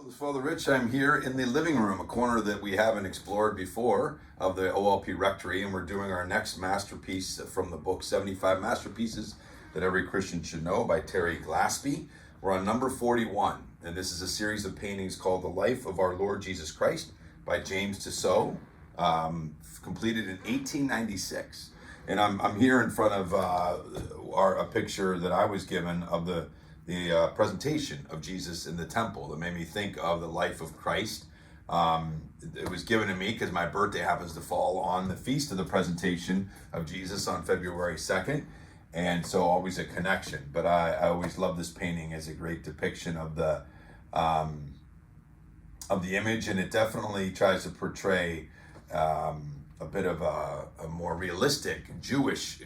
This is Father Rich. I'm here in the living room, a corner that we haven't explored before of the OLP Rectory, and we're doing our next masterpiece from the book 75 Masterpieces That Every Christian Should Know by Terry Glaspey. We're on number 41, and this is a series of paintings called The Life of Our Lord Jesus Christ by James Tissot, completed in 1896. And I'm here in front of a picture that I was given of the presentation of Jesus in the temple that made me think of the life of Christ. It was given to me because my birthday happens to fall on the feast of the presentation of Jesus on February 2nd. And so always a connection. But I always love this painting as a great depiction of the image, and it definitely tries to portray a bit of a more realistic Jewish,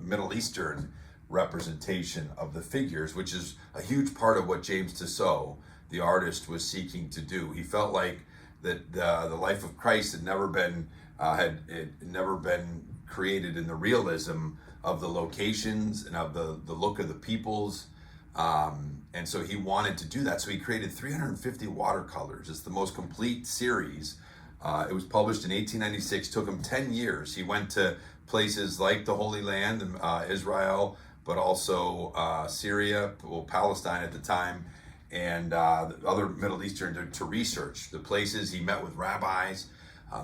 Middle Eastern representation of the figures, which is a huge part of what James Tissot, the artist, was seeking to do. He felt like that the life of Christ had never been created in the realism of the locations and of the look of the peoples, and so he wanted to do that. So he created 350 watercolors. It's the most complete series. It was published in 1896. Took him 10 years. He went to places like the Holy Land and Israel, but also Syria, well, Palestine at the time, and other Middle Eastern to research the places. He met with rabbis.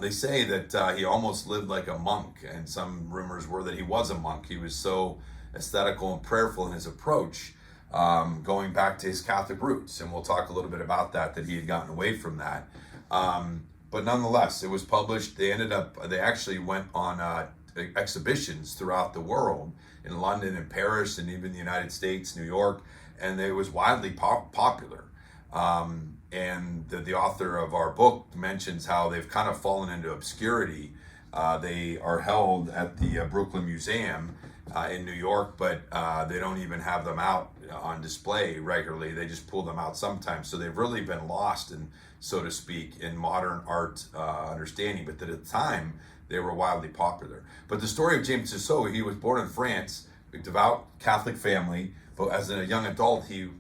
They say that he almost lived like a monk, and some rumors were that he was a monk. He was so aesthetical and prayerful in his approach, going back to his Catholic roots, and we'll talk a little bit about that he had gotten away from that. But nonetheless, it was published. They actually went on exhibitions throughout the world, in London and Paris and even the United States, New York, and it was widely popular. And the author of our book mentions how they've kind of fallen into obscurity. They are held at the Brooklyn Museum in New York, but they don't even have them out on display regularly. They just pull them out sometimes. So they've really been lost, so to speak, in modern art understanding. But at the time, they were wildly popular. But the story of James Tissot, he was born in France, a devout Catholic family, but as a young adult, he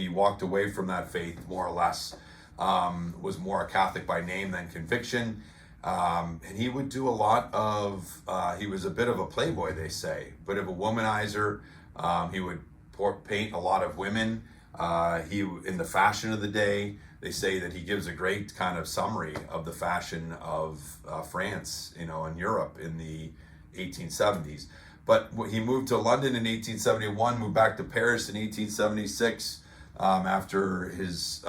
walked away from that faith, more or less, was more a Catholic by name than conviction. And he would do a lot of, he was a bit of a playboy, they say, a bit of a womanizer. He would paint a lot of women. In the fashion of the day, they say that he gives a great kind of summary of the fashion of France, and Europe in the 1870s. But he moved to London in 1871, moved back to Paris in 1876 after his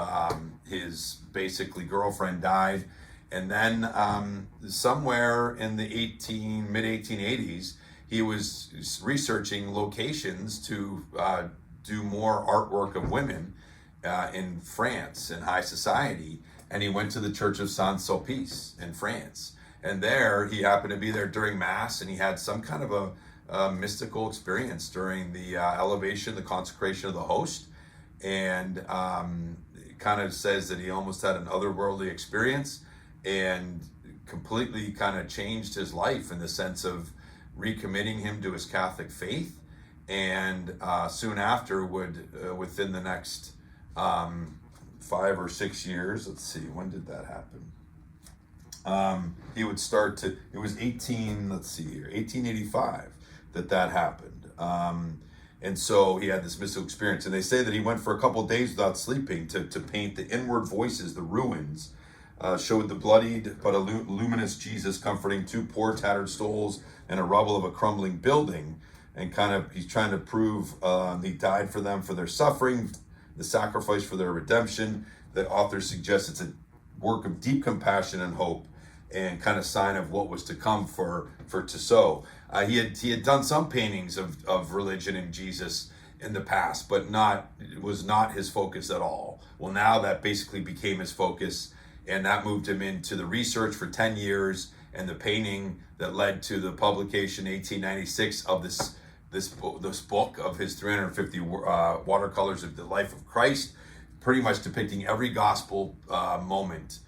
basically girlfriend died. And then somewhere in the mid-1880s, he was researching locations to do more artwork of women in France, in high society. And he went to the Church of Saint-Sulpice in France. And there, he happened to be there during Mass, and he had some kind of a mystical experience during the elevation, the consecration of the host. And it kind of says that he almost had an otherworldly experience and completely kind of changed his life in the sense of recommitting him to his Catholic faith. And soon after within the next 5 or 6 years, let's see, when did that happen? He would start to, it was 1885 that happened. And so he had this mystical experience. And they say that he went for a couple of days without sleeping to paint the inward voices, the ruins, showed the bloodied but luminous Jesus comforting two poor tattered souls in a rubble of a crumbling building. And he's trying to prove he died for them for their suffering, the sacrifice for their redemption. The author suggests it's a work of deep compassion and hope, and kind of sign of what was to come for Tissot. He had done some paintings of religion and Jesus in the past, but it was not his focus at all. Well, now that basically became his focus, and that moved him into the research for 10 years, and the painting that led to the publication 1896 of this book of his 350 watercolors of the life of Christ, pretty much depicting every gospel moment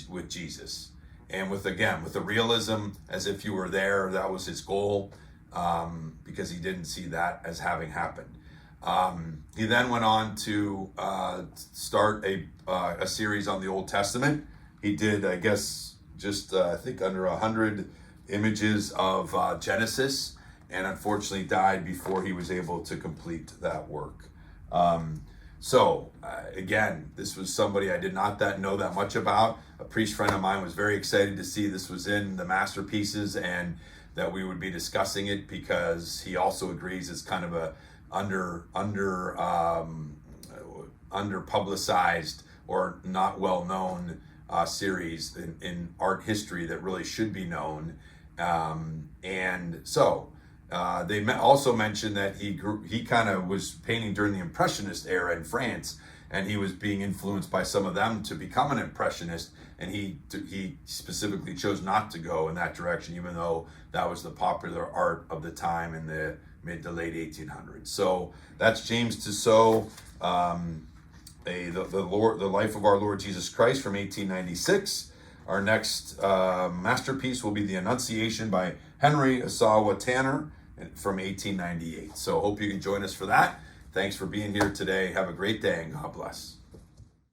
with Jesus. And with the realism, as if you were there. That was his goal, because he didn't see that as having happened. He then went on to start a series on the Old Testament. He did, I guess, just I think under 100 images of Genesis, and unfortunately died before he was able to complete that work. Again, this was somebody I did not know that much about. A priest friend of mine was very excited to see this was in the masterpieces and that we would be discussing it, because he also agrees it's kind of a under publicized or not well known series in art history that really should be known. They also mentioned that he kind of was painting during the Impressionist era in France, and he was being influenced by some of them to become an Impressionist, and he specifically chose not to go in that direction, even though that was the popular art of the time in the mid to late 1800s. So that's James Tissot, the Life of Our Lord Jesus Christ from 1896. Our next masterpiece will be The Annunciation by Henry Asawa Tanner from 1898. So hope you can join us for that. Thanks for being here today. Have a great day and God bless.